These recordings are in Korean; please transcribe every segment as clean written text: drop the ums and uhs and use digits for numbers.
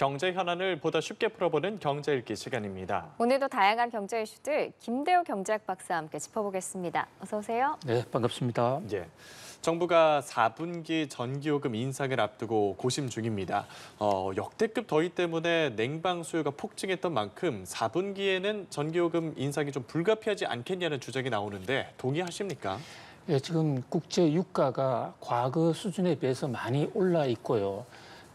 경제 현안을 보다 쉽게 풀어보는 경제 읽기 시간입니다. 오늘도 다양한 경제 이슈들 김대호 경제학 박사와 함께 짚어보겠습니다. 어서 오세요. 네, 반갑습니다. 예. 정부가 4분기 전기요금 인상을 앞두고 고심 중입니다. 역대급 더위 때문에 냉방 수요가 폭증했던 만큼 4분기에는 전기요금 인상이 좀 불가피하지 않겠냐는 주장이 나오는데 동의하십니까? 예, 지금 국제 유가가 과거 수준에 비해서 많이 올라 있고요.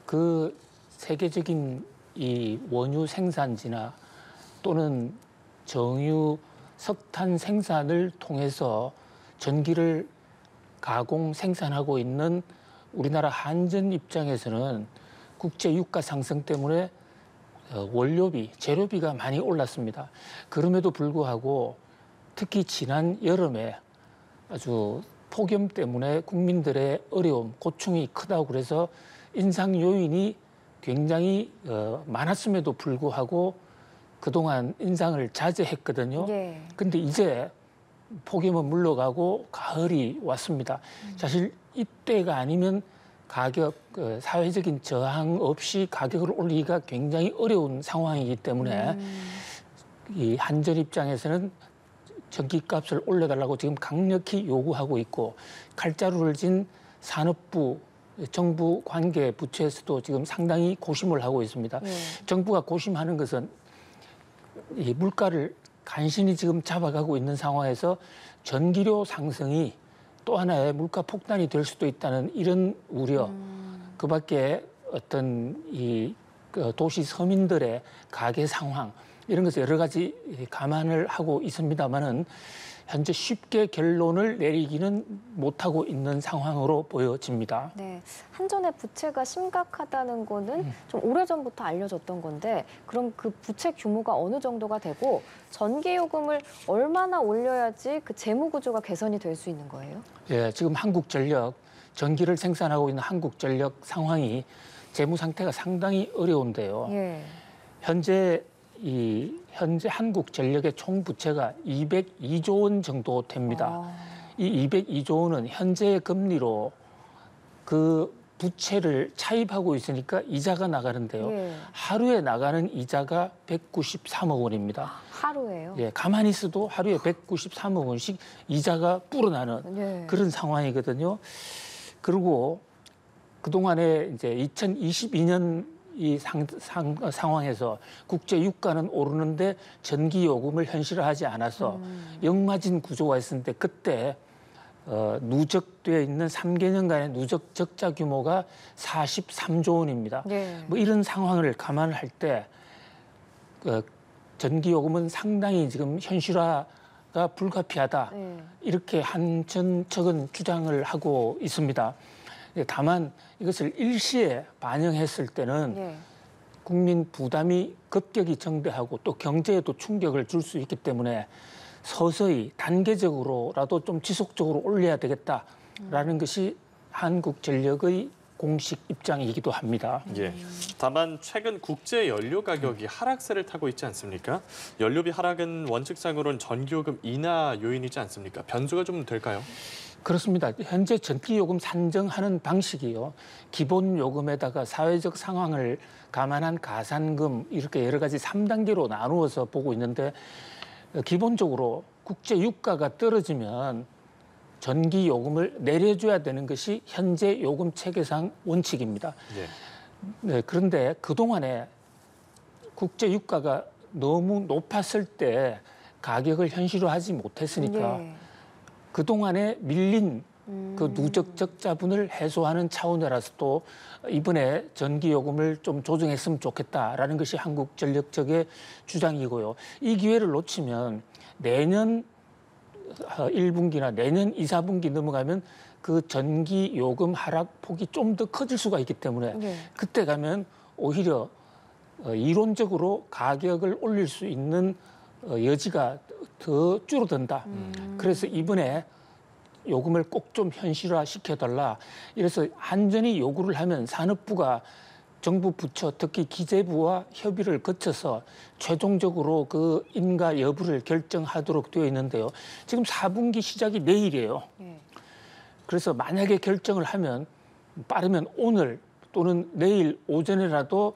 그 세계적인 이 원유 생산지나 또는 정유, 석탄 생산을 통해서 전기를 가공 생산하고 있는 우리나라 한전 입장에서는 국제 유가 상승 때문에 원료비, 재료비가 많이 올랐습니다. 그럼에도 불구하고 특히 지난 여름에 아주 폭염 때문에 국민들의 어려움, 고충이 크다고 그래서 인상 요인이 굉장히 많았음에도 불구하고 그동안 인상을 자제했거든요. 근데 이제 폭염은 물러가고 가을이 왔습니다. 사실 이때가 아니면 가격, 사회적인 저항 없이 가격을 올리기가 굉장히 어려운 상황이기 때문에 이 한전 입장에서는 전기값을 올려달라고 지금 강력히 요구하고 있고 칼자루를 진 산업부, 정부 관계 부처에서도 지금 상당히 고심을 하고 있습니다. 정부가 고심하는 것은 이 물가를 간신히 지금 잡아가고 있는 상황에서 전기료 상승이 또 하나의 물가 폭탄이 될 수도 있다는 이런 우려, 그밖에 어떤 이 도시 서민들의 가계 상황 이런 것을 여러 가지 감안을 하고 있습니다만은 현재 쉽게 결론을 내리기는 못하고 있는 상황으로 보여집니다. 네, 한전의 부채가 심각하다는 거는 좀 오래전부터 알려졌던 건데 그럼 그 부채 규모가 어느 정도가 되고 전기요금을 얼마나 올려야지 그 재무 구조가 개선이 될 수 있는 거예요? 예, 지금 한국전력, 전기를 생산하고 있는 한국전력 상황이 재무 상태가 상당히 어려운데요. 현재 한국전력의 총 부채가 202조 원 정도 됩니다. 이 202조 원은 현재의 금리로 그 부채를 차입하고 있으니까 이자가 나가는데요. 하루에 나가는 이자가 193억 원입니다. 하루에요? 예, 가만히 있어도 하루에 193억 원씩 이자가 불어나는 그런 상황이거든요. 그리고 그동안에 이제 2022년 이 상황에서 국제 유가는 오르는데 전기 요금을 현실화하지 않아서 역마진 구조가 있었는데 그때 누적되어 있는 3개년간의 누적 적자 규모가 43조 원입니다. 뭐 이런 상황을 감안할 때 전기 요금은 상당히 지금 현실화가 불가피하다. 이렇게 한전 측은 주장을 하고 있습니다. 다만 이것을 일시에 반영했을 때는 국민 부담이 급격히 증대하고 또 경제에도 충격을 줄 수 있기 때문에 서서히 단계적으로라도 좀 지속적으로 올려야 되겠다라는 것이 한국전력의 공식 입장이기도 합니다. 예. 다만 최근 국제 연료 가격이 하락세를 타고 있지 않습니까? 연료비 하락은 원칙상으로는 전기요금 인하 요인이지 않습니까? 변수가 좀 될까요? 그렇습니다. 현재 전기요금 산정하는 방식이요. 기본 요금에다가 사회적 상황을 감안한 가산금 이렇게 여러 가지 3단계로 나누어서 보고 있는데 기본적으로 국제 유가가 떨어지면 전기요금을 내려줘야 되는 것이 현재 요금 체계상 원칙입니다. 네, 그런데 그동안에 국제 유가가 너무 높았을 때 가격을 현실화하지 못했으니까 그동안에 밀린 그 누적 적자분을 해소하는 차원이라서 또 이번에 전기요금을 좀 조정했으면 좋겠다라는 것이 한국전력 측의 주장이고요. 이 기회를 놓치면 내년 1분기나 내년 2, 4분기 넘어가면 그 전기요금 하락폭이 좀 더 커질 수가 있기 때문에 그때 가면 오히려 이론적으로 가격을 올릴 수 있는 여지가 더 줄어든다. 그래서 이번에 요금을 꼭 좀 현실화 시켜달라. 이래서 한전이 요구를 하면 산업부가 정부 부처, 특히 기재부와 협의를 거쳐서 최종적으로 그 인가 여부를 결정하도록 되어 있는데요. 지금 4분기 시작이 내일이에요. 그래서 만약에 결정을 하면 빠르면 오늘 또는 내일 오전에라도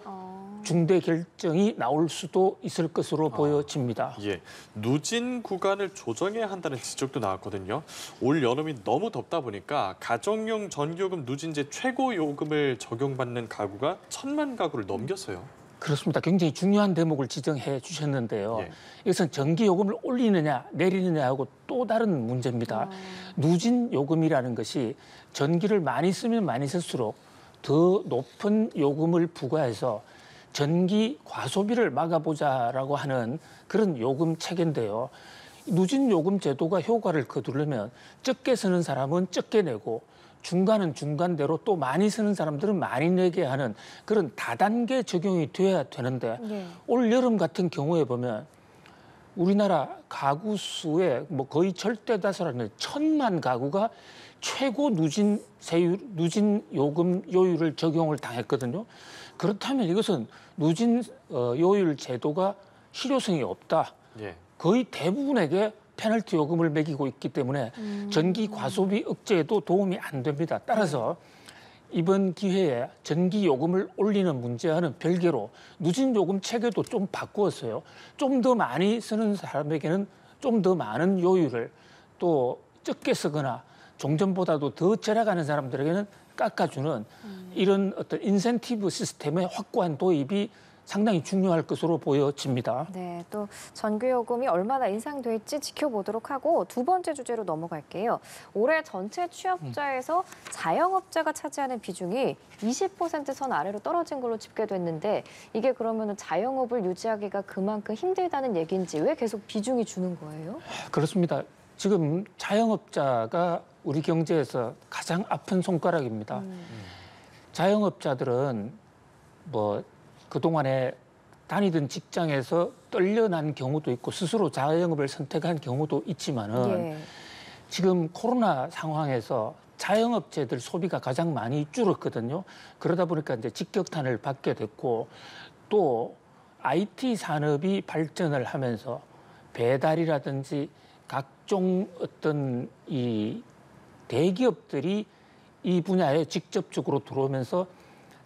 중대 결정이 나올 수도 있을 것으로 보여집니다. 예, 누진 구간을 조정해야 한다는 지적도 나왔거든요. 올 여름이 너무 덥다 보니까 가정용 전기요금 누진제 최고 요금을 적용받는 가구가 1,000만 가구를 넘겼어요. 그렇습니다. 굉장히 중요한 대목을 지적해 주셨는데요. 예. 이것은 전기요금을 올리느냐 내리느냐 하고 또 다른 문제입니다. 누진 요금이라는 것이 전기를 많이 쓰면 많이 쓸수록 더 높은 요금을 부과해서 전기 과소비를 막아보자라고 하는 그런 요금 체계인데요. 누진 요금 제도가 효과를 거두려면 적게 쓰는 사람은 적게 내고 중간은 중간대로 또 많이 쓰는 사람들은 많이 내게 하는 그런 다단계 적용이 돼야 되는데 네. 올 여름 같은 경우에 보면 우리나라 가구 수의 뭐 거의 절대 다수라는 1,000만 가구가 최고 누진 요금 요율을 적용을 당했거든요. 그렇다면 이것은 누진 요율 제도가 실효성이 없다. 예. 거의 대부분에게 페널티 요금을 매기고 있기 때문에 전기 과소비 억제에도 도움이 안 됩니다. 따라서 이번 기회에 전기 요금을 올리는 문제와는 별개로 누진 요금 체계도 좀 바꾸었어요. 좀 더 많이 쓰는 사람에게는 좀 더 많은 요율을, 또 적게 쓰거나 종전보다도 더 절약하는 사람들에게는 깎아주는 이런 어떤 인센티브 시스템의 확고한 도입이 상당히 중요할 것으로 보여집니다. 네, 또 전기요금이 얼마나 인상될지 지켜보도록 하고 두 번째 주제로 넘어갈게요. 올해 전체 취업자에서 자영업자가 차지하는 비중이 20%선 아래로 떨어진 걸로 집계됐는데 이게 그러면 자영업을 유지하기가 그만큼 힘들다는 얘기인지 왜 계속 비중이 주는 거예요? 그렇습니다. 지금 자영업자가 우리 경제에서 가장 아픈 손가락입니다. 자영업자들은 뭐 그동안에 다니던 직장에서 떨려난 경우도 있고 스스로 자영업을 선택한 경우도 있지만은 예. 지금 코로나 상황에서 자영업체들 소비가 가장 많이 줄었거든요. 그러다 보니까 이제 직격탄을 받게 됐고 또 IT 산업이 발전을 하면서 배달이라든지 각종 어떤 이 대기업들이 이 분야에 직접적으로 들어오면서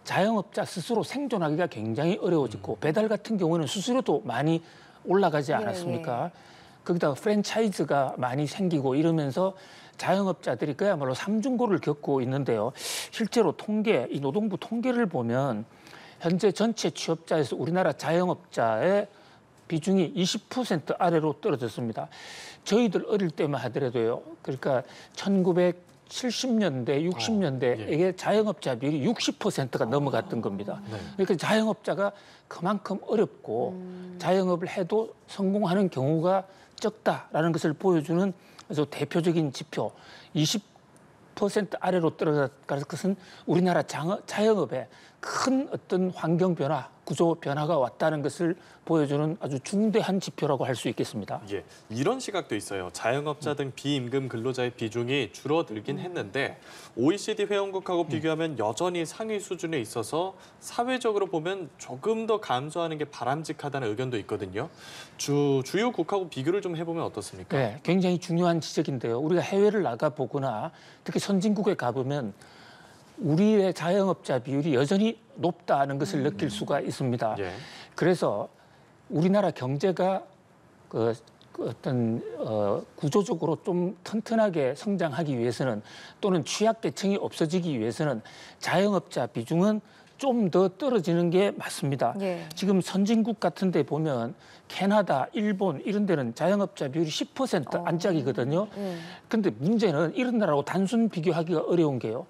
자영업자 스스로 생존하기가 굉장히 어려워졌고 배달 같은 경우는 수수료도 많이 올라가지 않았습니까? 거기다가 프랜차이즈가 많이 생기고 이러면서 자영업자들이 그야말로 삼중고를 겪고 있는데요. 실제로 통계, 이 노동부 통계를 보면 현재 전체 취업자에서 우리나라 자영업자의 비중이 20% 아래로 떨어졌습니다. 저희들 어릴 때만 하더라도요. 그러니까 1970년대, 60년대에 자영업자 비율이 60%가 넘어갔던 겁니다. 그러니까 자영업자가 그만큼 어렵고 자영업을 해도 성공하는 경우가 적다라는 것을 보여주는 아주 대표적인 지표. 20% 아래로 떨어졌다는 것은 우리나라 자영업에 큰 어떤 환경 변화, 구조 변화가 왔다는 것을 보여주는 아주 중대한 지표라고 할 수 있겠습니다. 예, 이런 시각도 있어요. 자영업자 등 비임금 근로자의 비중이 줄어들긴 했는데 OECD 회원국하고 비교하면 여전히 상위 수준에 있어서 사회적으로 보면 조금 더 감소하는 게 바람직하다는 의견도 있거든요. 주요 국하고 비교를 좀 해보면 어떻습니까? 네, 굉장히 중요한 지적인데요. 우리가 해외를 나가보거나 특히 선진국에 가보면 우리의 자영업자 비율이 여전히 높다는 것을 느낄 수가 있습니다. 예. 그래서 우리나라 경제가 어떤 구조적으로 좀 튼튼하게 성장하기 위해서는 또는 취약계층이 없어지기 위해서는 자영업자 비중은 좀 더 떨어지는 게 맞습니다. 예. 지금 선진국 같은 데 보면 캐나다, 일본 이런 데는 자영업자 비율이 10% 안짝이거든요. 그런데 문제는 이런 나라하고 단순 비교하기가 어려운 게요.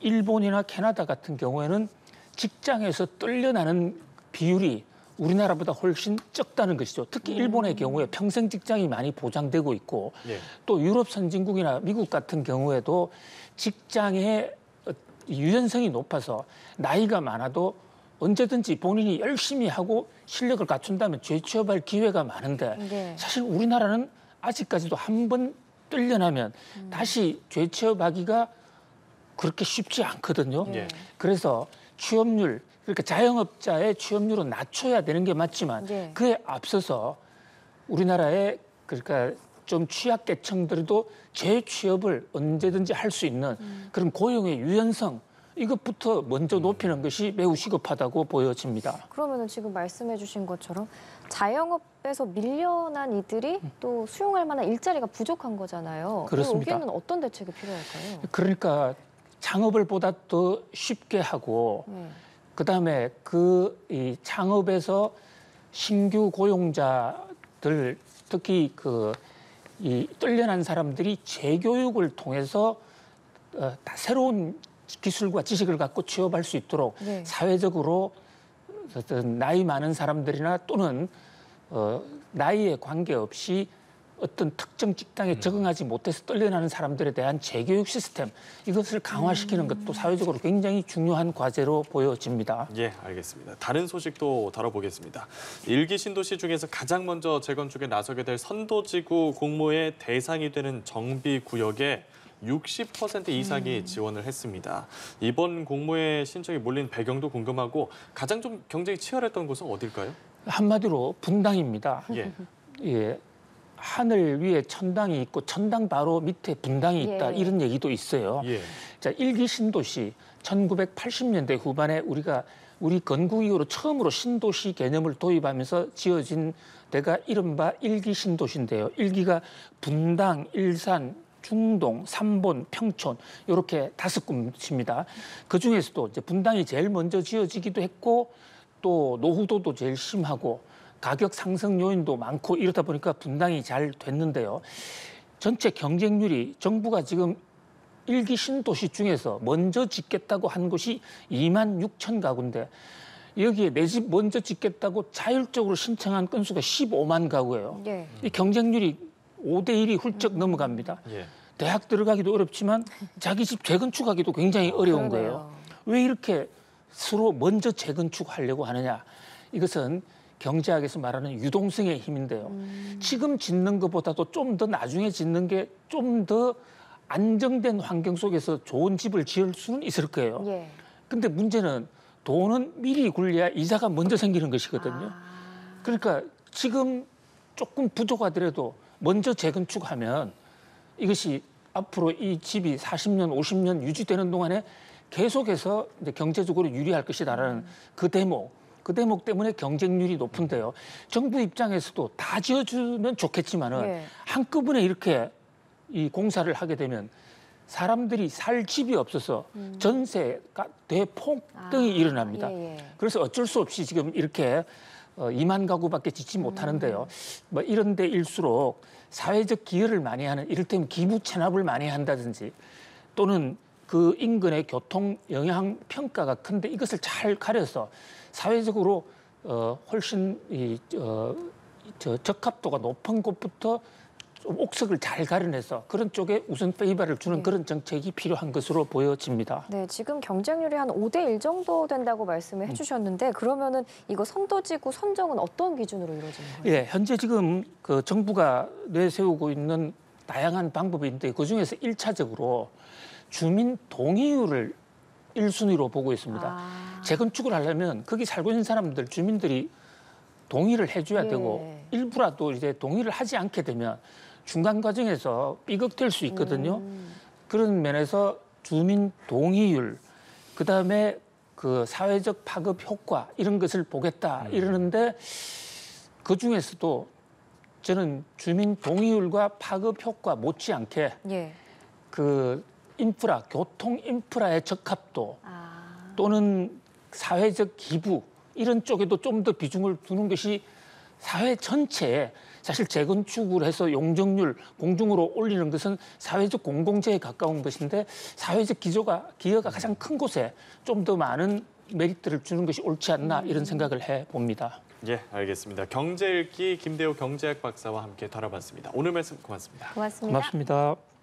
일본이나 캐나다 같은 경우에는 직장에서 떨려나는 비율이 우리나라보다 훨씬 적다는 것이죠. 특히 일본의 경우에 평생 직장이 많이 보장되고 있고 예. 또 유럽 선진국이나 미국 같은 경우에도 직장의 유연성이 높아서 나이가 많아도 언제든지 본인이 열심히 하고 실력을 갖춘다면 재취업할 기회가 많은데 네. 사실 우리나라는 아직까지도 한 번 떨려나면 다시 재취업하기가 그렇게 쉽지 않거든요. 예. 그래서 취업률, 그러니까 자영업자의 취업률은 낮춰야 되는 게 맞지만 예. 그에 앞서서 우리나라의 그러니까 좀 취약계층들도 재취업을 언제든지 할 수 있는 그런 고용의 유연성 이것부터 먼저 높이는 것이 매우 시급하다고 보여집니다. 그러면은 지금 말씀해주신 것처럼 자영업에서 밀려난 이들이 또 수용할 만한 일자리가 부족한 거잖아요. 그렇습니다. 여기에는 어떤 대책이 필요할까요? 그러니까 창업을 보다 더 쉽게 하고 그다음에 이 창업에서 신규 고용자들 특히 이 떨려난 사람들이 재교육을 통해서 다 새로운 기술과 지식을 갖고 취업할 수 있도록 네. 사회적으로 어떤 나이 많은 사람들이나 또는 나이에 관계없이 어떤 특정 직장에 적응하지 못해서 떨려나는 사람들에 대한 재교육 시스템 이것을 강화시키는 것도 사회적으로 굉장히 중요한 과제로 보여집니다. 예, 알겠습니다. 다른 소식도 다뤄보겠습니다. 일기 신도시 중에서 가장 먼저 재건축에 나서게 될 선도지구 공모의 대상이 되는 정비구역에 60% 이상이 지원을 했습니다. 이번 공모에 신청이 몰린 배경도 궁금하고 가장 좀 경쟁이 치열했던 곳은 어딜까요? 한마디로 분당입니다. 예. 예. 하늘 위에 천당이 있고 천당 바로 밑에 분당이 있다 예. 이런 얘기도 있어요. 예. 자, 일기 신도시 1980년대 후반에 우리 건국 이후로 처음으로 신도시 개념을 도입하면서 지어진 데가 이른바 일기 신도시인데요. 일기가 분당, 일산, 중동, 삼본, 평촌 이렇게 5군데입니다. 그 중에서도 이제 분당이 제일 먼저 지어지기도 했고 또 노후도도 제일 심하고 가격 상승 요인도 많고 이러다 보니까 분당이 잘 됐는데요. 전체 경쟁률이 정부가 지금 일기 신도시 중에서 먼저 짓겠다고 한 곳이 2만 6천 가구인데 여기에 내 집 먼저 짓겠다고 자율적으로 신청한 건수가 15만 가구예요. 예. 이 경쟁률이 5대 1이 훌쩍 넘어갑니다. 예. 대학 들어가기도 어렵지만 자기 집 재건축하기도 굉장히 어려운 그러네요. 거예요. 왜 이렇게 서로 먼저 재건축하려고 하느냐? 이것은 경제학에서 말하는 유동성의 힘인데요. 지금 짓는 것보다도 좀 더 나중에 짓는 게 좀 더 안정된 환경 속에서 좋은 집을 지을 수는 있을 거예요. 예. 근데 문제는 돈은 미리 굴려야 이자가 먼저 생기는 것이거든요. 그러니까 지금 조금 부족하더라도 먼저 재건축하면 이것이 앞으로 이 집이 40년, 50년 유지되는 동안에 계속해서 이제 경제적으로 유리할 것이다라는 그 대목 때문에 경쟁률이 높은데요. 정부 입장에서도 다 지어주면 좋겠지만은 예. 한꺼번에 이렇게 이 공사를 하게 되면 사람들이 살 집이 없어서 전세가 대폭등이 일어납니다. 예, 예. 그래서 어쩔 수 없이 지금 이렇게 2만 가구밖에 짓지 못하는데요. 뭐 이런 데일수록 사회적 기여를 많이 하는 이를테면 기부 체납을 많이 한다든지 또는 그 인근의 교통 영향 평가가 큰데 이것을 잘 가려서 사회적으로 훨씬 적합도가 높은 곳부터 좀 옥석을 잘 가려내서 그런 쪽에 우선 페이바를 주는 그런 정책이 필요한 것으로 보여집니다. 네, 지금 경쟁률이 한 5대 1 정도 된다고 말씀을 해주셨는데 그러면은 이거 선도지구 선정은 어떤 기준으로 이루어지는 거예요? 예, 현재 지금 그 정부가 내세우고 있는 다양한 방법인데 그 중에서 1차적으로 주민 동의율을 1순위로 보고 있습니다. 재건축을 하려면 거기 살고 있는 사람들, 주민들이 동의를 해줘야 예. 되고 일부라도 이제 동의를 하지 않게 되면 중간 과정에서 삐걱될 수 있거든요. 그런 면에서 주민 동의율, 그다음에 그 사회적 파급 효과 이런 것을 보겠다 이러는데 그 중에서도 저는 주민 동의율과 파급 효과 못지않게 예. 그 인프라, 교통 인프라의 적합도 또는 사회적 기부 이런 쪽에도 좀 더 비중을 두는 것이 사회 전체에 사실 재건축을 해서 용적률 공중으로 올리는 것은 사회적 공공재에 가까운 것인데 사회적 기여가 가장 큰 곳에 좀 더 많은 메리트를 주는 것이 옳지 않나 이런 생각을 해봅니다. 예, 알겠습니다. 경제읽기 김대호 경제학 박사와 함께 다뤄봤습니다. 오늘 말씀 고맙습니다. 고맙습니다. 고맙습니다.